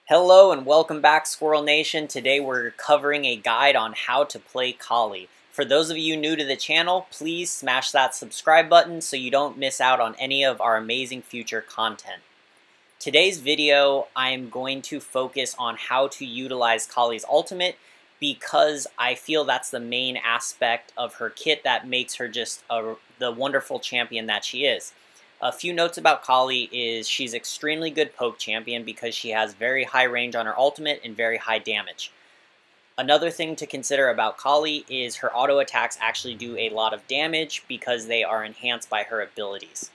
Hello and welcome back, Squirrel Nation. Today we're covering a guide on how to play Kahlii. For those of you new to the channel, please smash that subscribe button so you don't miss out on any of our amazing future content. Today's video, I'm going to focus on how to utilize Kahlii's ultimate because I feel that's the main aspect of her kit that makes her just the wonderful champion that she is. A few notes about Kahlii is she's extremely good poke champion because she has very high range on her ultimate and very high damage. Another thing to consider about Kahlii is her auto attacks actually do a lot of damage because they are enhanced by her abilities.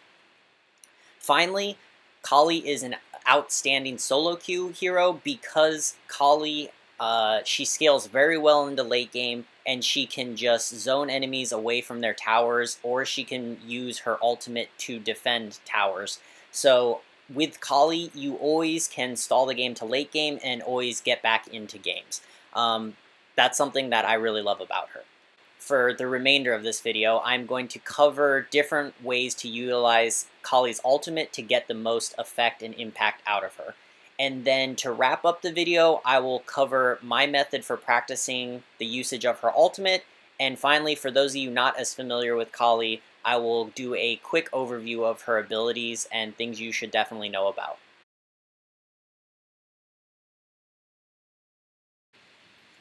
Finally, Kahlii is an outstanding solo queue hero because Kahlii she scales very well into late game, and she can just zone enemies away from their towers, or she can use her ultimate to defend towers. So with Kahlii, you always can stall the game to late game and always get back into games. That's something that I really love about her. For the remainder of this video, I'm going to cover different ways to utilize Kahlii's ultimate to get the most effect and impact out of her. And then to wrap up the video, I will cover my method for practicing the usage of her ultimate. And finally, for those of you not as familiar with Kahlii, I will do a quick overview of her abilities and things you should definitely know about.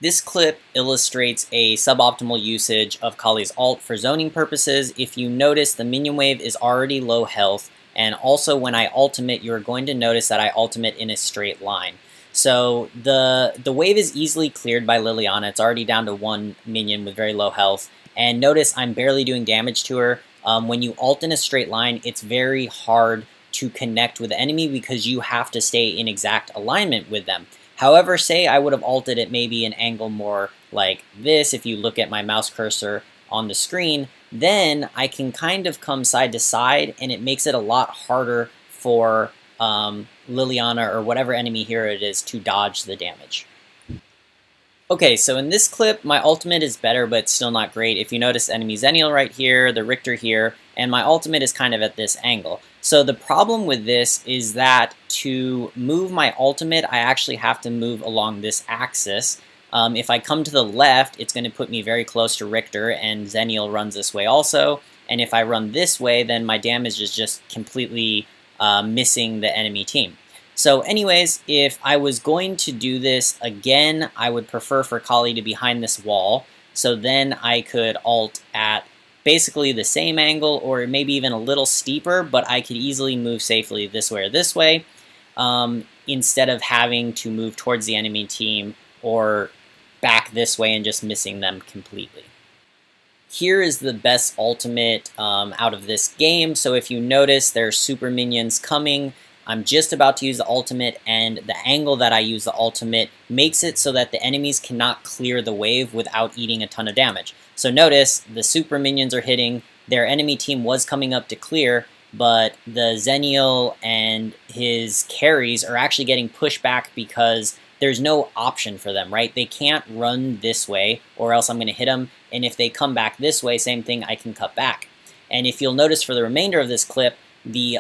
This clip illustrates a suboptimal usage of Kahlii's ult for zoning purposes. If you notice, the minion wave is already low health. And also when I ultimate, you're going to notice that I ultimate in a straight line. So the wave is easily cleared by Liliana. It's already down to one minion with very low health. And notice I'm barely doing damage to her. When you ult in a straight line, it's very hard to connect with the enemy because you have to stay in exact alignment with them. However, say I would have ulted at maybe an angle more like this, if you look at my mouse cursor on the screen, then I can kind of come side to side, and it makes it a lot harder for Liliana or whatever enemy hero it is to dodge the damage. Okay, so in this clip, my ultimate is better, but still not great. If you notice enemy Zenial right here, the Richter here, and my ultimate is kind of at this angle. So the problem with this is that to move my ultimate, I actually have to move along this axis. If I come to the left, it's going to put me very close to Richter, and Zenial runs this way also. And if I run this way, then my damage is just completely missing the enemy team. So anyways, if I was going to do this again, I would prefer for Kahlii to be behind this wall. So then I could ult at basically the same angle, or maybe even a little steeper, but I could easily move safely this way or this way, instead of having to move towards the enemy team or back this way and just missing them completely. Here is the best ultimate out of this game. So if you notice, there's super minions coming. I'm just about to use the ultimate, and the angle that I use the ultimate makes it so that the enemies cannot clear the wave without eating a ton of damage. So notice the super minions are hitting, their enemy team was coming up to clear, but the Zenial and his carries are actually getting pushed back because there's no option for them, right? They can't run this way or else I'm going to hit them, and if they come back this way, same thing, I can cut back. And if you'll notice for the remainder of this clip, the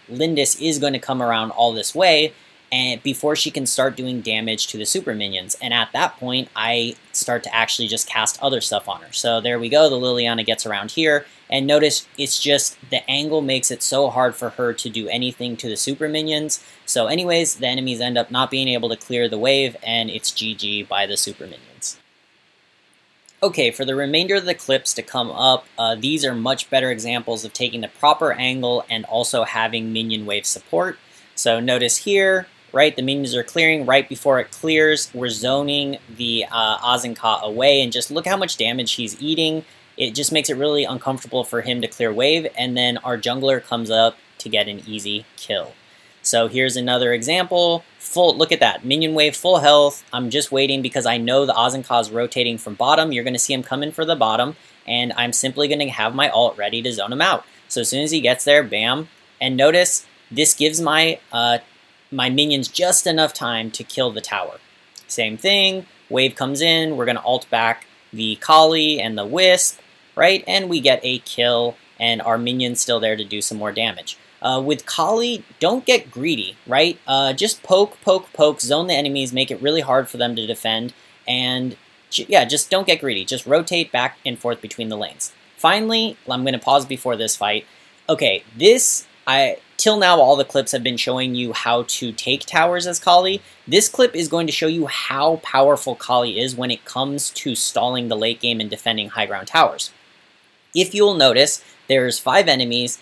Lindis is going to come around all this way and before she can start doing damage to the super minions. And at that point, I start to actually just cast other stuff on her. So there we go, the Liliana gets around here. And notice it's just the angle makes it so hard for her to do anything to the super minions. So anyways, the enemies end up not being able to clear the wave, and it's GG by the super minions. Okay, for the remainder of the clips to come up, these are much better examples of taking the proper angle and also having minion wave support. So notice here, right, the minions are clearing. Right before it clears, we're zoning the Azinka away, and just look how much damage he's eating. It just makes it really uncomfortable for him to clear wave, and then our jungler comes up to get an easy kill. So here's another example. Look at that, minion wave, full health. I'm just waiting because I know the Azinka is rotating from bottom. You're going to see him come in for the bottom, and I'm simply going to have my ult ready to zone him out. So as soon as he gets there, bam. And notice, this gives my my minions just enough time to kill the tower. Same thing, wave comes in, we're going to ult back the Kahlii and the Wisp, right? And we get a kill, and our minion's still there to do some more damage. With Kahlii, don't get greedy, right? Just poke, poke, poke, zone the enemies, make it really hard for them to defend, and yeah, just don't get greedy. Just rotate back and forth between the lanes. Finally, I'm going to pause before this fight. Okay, till now all the clips have been showing you how to take towers as Kahlii. This clip is going to show you how powerful Kahlii is when it comes to stalling the late game and defending high ground towers. If you'll notice, there's 5 enemies,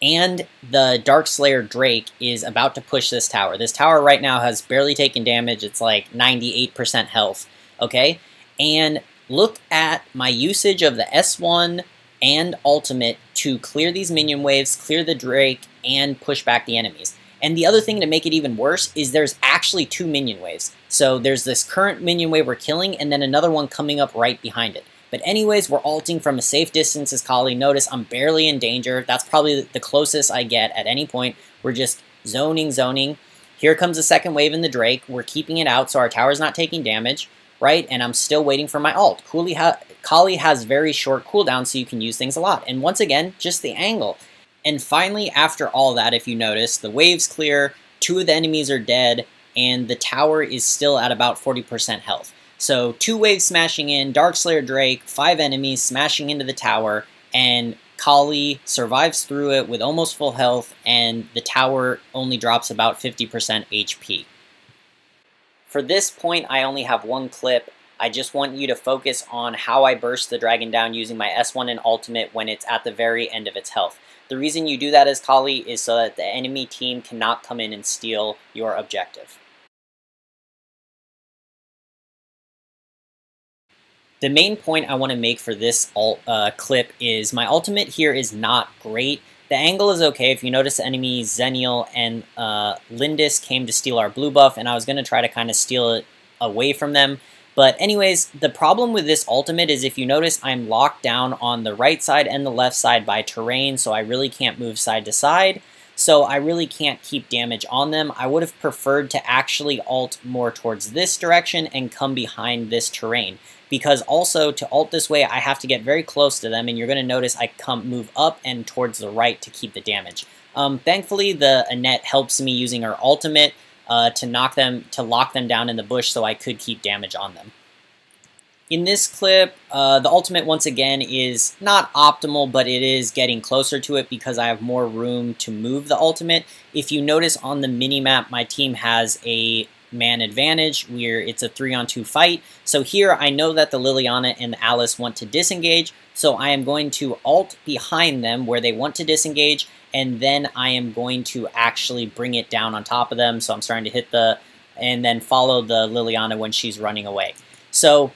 and the Darkslayer Drake is about to push this tower. This tower right now has barely taken damage. It's like 98% health, okay? And look at my usage of the S1 and ultimate to clear these minion waves, clear the Drake, and push back the enemies. And the other thing to make it even worse is there's actually 2 minion waves. So there's this current minion wave we're killing, and then another one coming up right behind it. But anyways, we're ulting from a safe distance as Kahlii. Notice I'm barely in danger. That's probably the closest I get at any point. We're just zoning. Here comes the second wave in the Drake. We're keeping it out so our tower's not taking damage, right? And I'm still waiting for my ult. Kahlii has very short cooldown, so you can use things a lot. And once again, just the angle. And finally, after all that, if you notice, the wave's clear, 2 of the enemies are dead, and the tower is still at about 40% health. So 2 waves smashing in, Darkslayer Drake, 5 enemies smashing into the tower, and Kahlii survives through it with almost full health, and the tower only drops about 50% HP. For this point, I only have 1 clip. I just want you to focus on how I burst the dragon down using my S1 and ultimate when it's at the very end of its health. The reason you do that as Kahlii is so that the enemy team cannot come in and steal your objective. The main point I want to make for this clip is my ultimate here is not great. The angle is okay. If you notice, the enemy Zenial and Lindis came to steal our blue buff, and I was going to try to kind of steal it away from them. But anyways, the problem with this ultimate is if you notice, I'm locked down on the right side and the left side by terrain, so I really can't move side to side. So I really can't keep damage on them. I would have preferred to actually ult more towards this direction and come behind this terrain. Because also, to ult this way, I have to get very close to them, and you're going to notice I move up and towards the right to keep the damage. Thankfully, the Annette helps me using her ultimate to lock them down in the bush so I could keep damage on them. In this clip, the ultimate, once again, is not optimal, but it is getting closer to it because I have more room to move the ultimate. If you notice on the minimap, my team has a man advantage where it's a 3-on-2 fight. So here I know that the Liliana and the Alice want to disengage, so I am going to ult behind them where they want to disengage, and then I am going to actually bring it down on top of them. So I'm starting to hit and then follow the Liliana when she's running away. So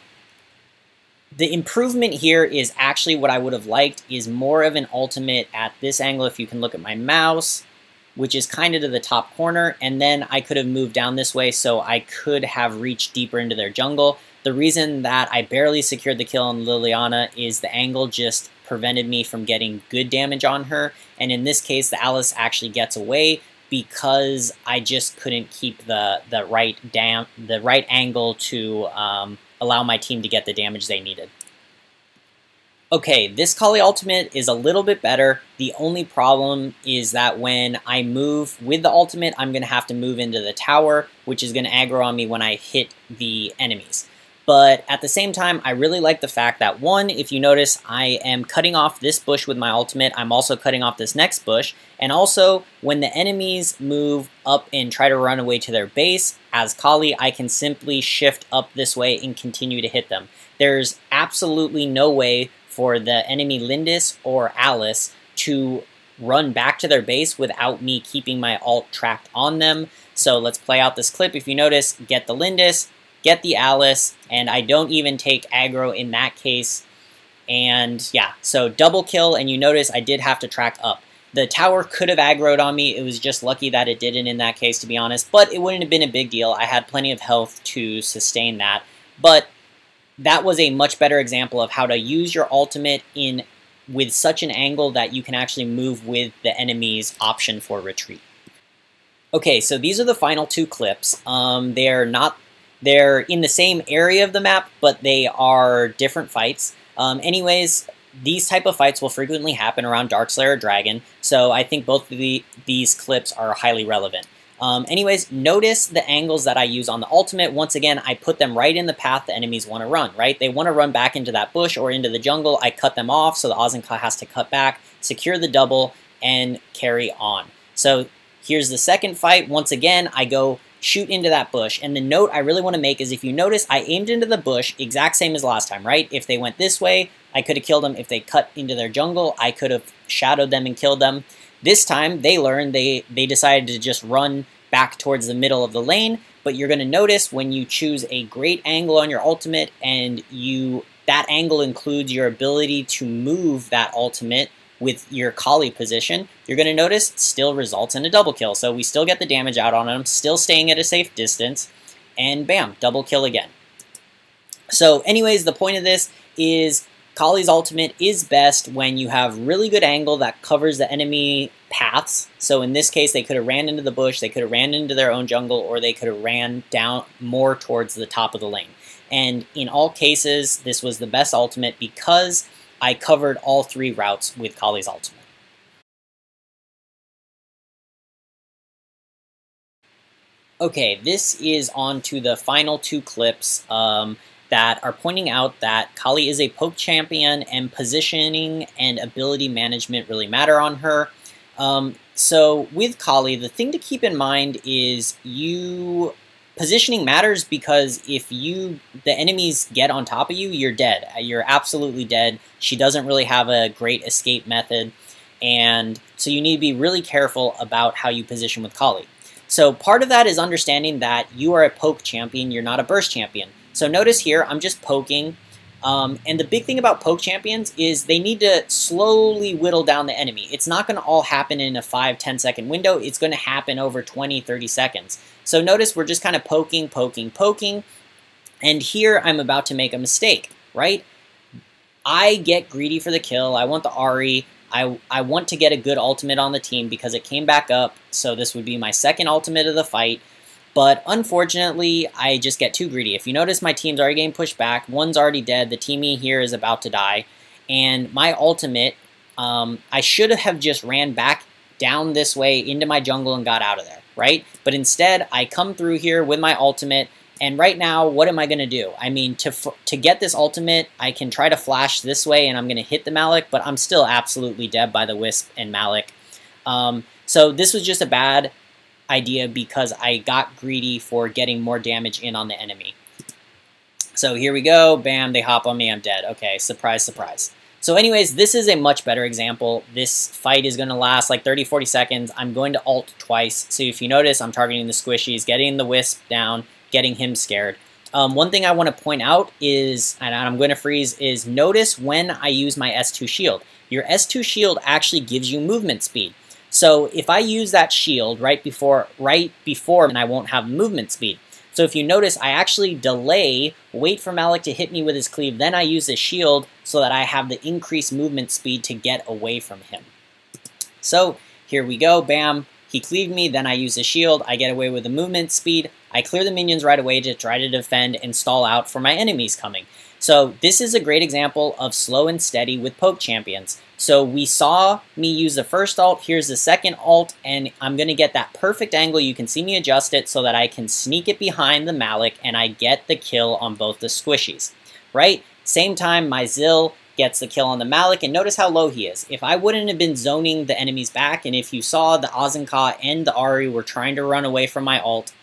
the improvement here is actually what I would have liked is more of an ultimate at this angle. If you can look at my mouse, which is kind of to the top corner, and then I could have moved down this way so I could have reached deeper into their jungle. The reason that I barely secured the kill on Liliana is the angle just prevented me from getting good damage on her, and in this case the Alice actually gets away because I just couldn't keep the right angle to allow my team to get the damage they needed. Okay, this Kahlii ultimate is a little bit better. The only problem is that when I move with the ultimate, I'm going to have to move into the tower, which is going to aggro on me when I hit the enemies. But at the same time, I really like the fact that, one, if you notice, I am cutting off this bush with my ultimate. I'm also cutting off this next bush. And also, when the enemies move up and try to run away to their base, as Kahlii, I can simply shift up this way and continue to hit them. There's absolutely no way for the enemy Lindis or Alice to run back to their base without me keeping my ult tracked on them. So let's play out this clip. If you notice, get the Lindis, get the Alice, and I don't even take aggro in that case. And yeah, so double kill, and you notice I did have to track up. The tower could have aggroed on me. It was just lucky that it didn't in that case, to be honest, but it wouldn't have been a big deal. I had plenty of health to sustain that. But that was a much better example of how to use your ultimate with such an angle that you can actually move with the enemy's option for retreat. Okay, so these are the final 2 clips. They're in the same area of the map, but they are different fights. Anyways, these type of fights will frequently happen around Darkslayer or Dragon, so I think both of these clips are highly relevant. Anyways, notice the angles that I use on the ultimate. Once again, I put them right in the path the enemies want to run, right? They want to run back into that bush or into the jungle. I cut them off, so the Azenka has to cut back, secure the double, and carry on. So here's the second fight. Once again, I go shoot into that bush. And the note I really want to make is, if you notice, I aimed into the bush, exact same as last time, right? If they went this way, I could have killed them. If they cut into their jungle, I could have shadowed them and killed them. This time, they learned, they decided to just run back towards the middle of the lane, but you're going to notice when you choose a great angle on your ultimate, and that angle includes your ability to move that ultimate with your Kahlii position, you're going to notice it still results in a double kill. So we still get the damage out on them, still staying at a safe distance, and bam, double kill again. So anyways, the point of this is Kahlii's ultimate is best when you have really good angle that covers the enemy paths. So in this case, they could have ran into the bush, they could have ran into their own jungle, or they could have ran down more towards the top of the lane. And in all cases, this was the best ultimate because I covered all three routes with Kahlii's ultimate. Okay, this is on to the final two clips that are pointing out that Kahlii is a poke champion and positioning and ability management really matter on her. So with Kahlii, the thing to keep in mind is positioning matters, because if the enemies get on top of you, you're dead. You're absolutely dead. She doesn't really have a great escape method, and so you need to be really careful about how you position with Kahlii. So part of that is understanding that you are a poke champion, you're not a burst champion. So notice here, I'm just poking, and the big thing about poke champions is they need to slowly whittle down the enemy. It's not going to all happen in a 5-10 second window. It's going to happen over 20-30 seconds. So notice we're just kind of poking, poking, poking, and here I'm about to make a mistake, right? I get greedy for the kill. I want the Ahri. I want to get a good ultimate on the team because it came back up, so this would be my second ultimate of the fight. But unfortunately, I just get too greedy. If you notice, my team's already getting pushed back. One's already dead. The teammate here is about to die. And my ultimate, I should have just ran back down this way into my jungle and got out of there, right? But instead, I come through here with my ultimate. And right now, what am I going to do? I mean, to get this ultimate, I can try to flash this way, and I'm going to hit the Malik, but I'm still absolutely dead by the Wisp and Malik. So this was just a bad idea because I got greedy for getting more damage in on the enemy. So here we go. Bam, they hop on me. I'm dead. Okay, surprise, surprise. So anyways, this is a much better example. This fight is going to last like 30-40 seconds. I'm going to ult twice. So if you notice, I'm targeting the squishies, getting the Wisp down, getting him scared. One thing I want to point out is, and I'm going to freeze, is notice when I use my S2 shield. Your S2 shield actually gives you movement speed. So if I use that shield right before, and I won't have movement speed. So if you notice, I actually delay, wait for Malik to hit me with his cleave, then I use the shield so that I have the increased movement speed to get away from him. So here we go, bam, he cleaved me, then I use the shield, I get away with the movement speed, I clear the minions right away to try to defend and stall out for my enemies coming. So this is a great example of slow and steady with poke champions. So we saw me use the first ult, here's the second ult, and I'm going to get that perfect angle. You can see me adjust it so that I can sneak it behind the Malik and I get the kill on both the squishies, right? Same time, my Zill gets the kill on the Malik, and notice how low he is. If I wouldn't have been zoning the enemies back, and if you saw the Azenka and the Ahri were trying to run away from my ult,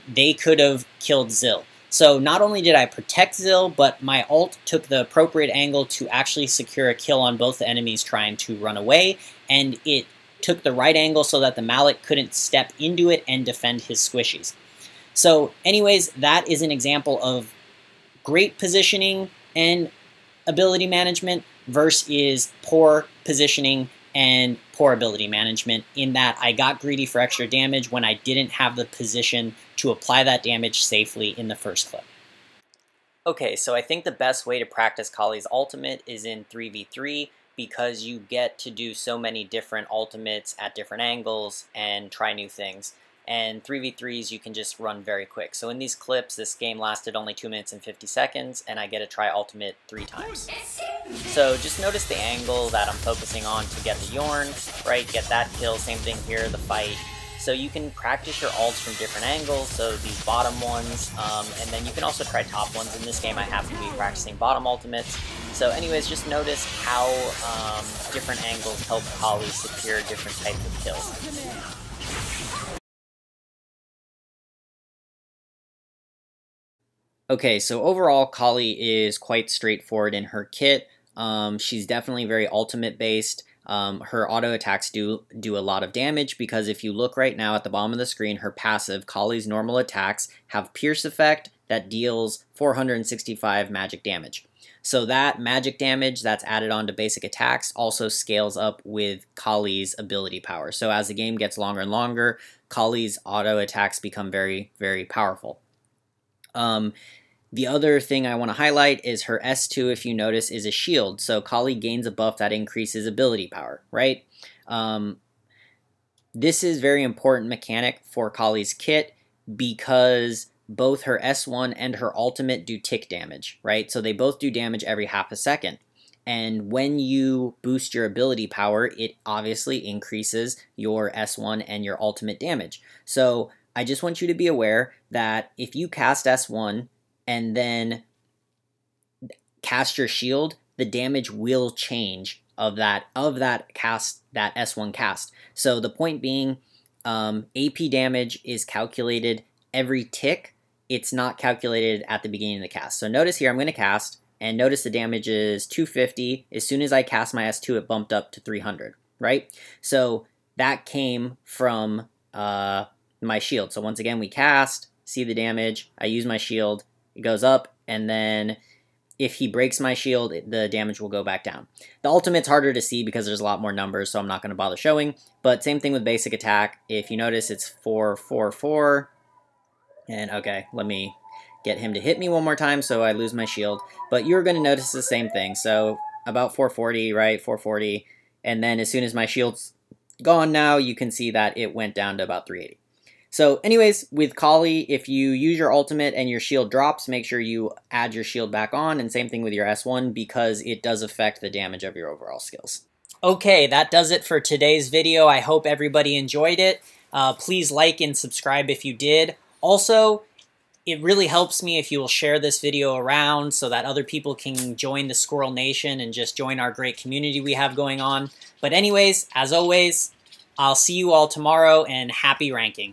they could have killed Zill. So not only did I protect Zill, but my ult took the appropriate angle to actually secure a kill on both the enemies trying to run away, and it took the right angle so that the Malik couldn't step into it and defend his squishies. So anyways, that is an example of great positioning and ability management versus poor positioning and poor ability management, in that I got greedy for extra damage when I didn't have the position to apply that damage safely in the first clip. Okay, so I think the best way to practice Kahlii's ultimate is in 3v3 because you get to do so many different ultimates at different angles and try new things. and 3v3s you can just run very quick. So in these clips, this game lasted only 2 minutes and 50 seconds, and I get to try ultimate 3 times. So just notice the angle that I'm focusing on to get the Yorn, right? Get that kill, same thing here, the fight. So you can practice your ults from different angles, so these bottom ones, and then you can also try top ones. In this game I happen to be practicing bottom ultimates. So anyways, just notice how different angles help Kahlii secure different types of kills. Okay, so overall Kahlii is quite straightforward in her kit. She's definitely very ultimate based. Her auto attacks do a lot of damage because if you look right now at the bottom of the screen, her passive, Kahlii's normal attacks, have Pierce effect that deals 465 magic damage. So that magic damage that's added on to basic attacks also scales up with Kahlii's ability power. So as the game gets longer and longer, Kahlii's auto attacks become very, very powerful. The other thing I want to highlight is her S2, if you notice, is a shield. So Kahlii gains a buff that increases ability power, right? This is very important mechanic for Kahlii's kit because both her S1 and her ultimate do tick damage, right? So they both do damage every half a second. And when you boost your ability power, it obviously increases your S1 and your ultimate damage. So I just want you to be aware that if you cast S1 and then cast your shield, the damage will change of that cast, that S1 cast. So the point being, AP damage is calculated every tick. It's not calculated at the beginning of the cast. So notice here, I'm going to cast, and notice the damage is 250. As soon as I cast my S2, it bumped up to 300, right? So that came from my shield. So once again, we cast, see the damage, I use my shield, it goes up, and then if he breaks my shield, the damage will go back down. The ultimate's harder to see because there's a lot more numbers, so I'm not going to bother showing. But same thing with basic attack. If you notice, it's 444. And okay, let me get him to hit me one more time so I lose my shield. But you're going to notice the same thing. So about 440, right? 440. And then as soon as my shield's gone now, you can see that it went down to about 380. So anyways, with Kahlii, if you use your ultimate and your shield drops, make sure you add your shield back on, and same thing with your S1 because it does affect the damage of your overall skills. Okay, that does it for today's video. I hope everybody enjoyed it. Please like and subscribe if you did. Also, it really helps me if you will share this video around so that other people can join the Squirrel Nation and just join our great community we have going on. But anyways, as always, I'll see you all tomorrow, and happy ranking.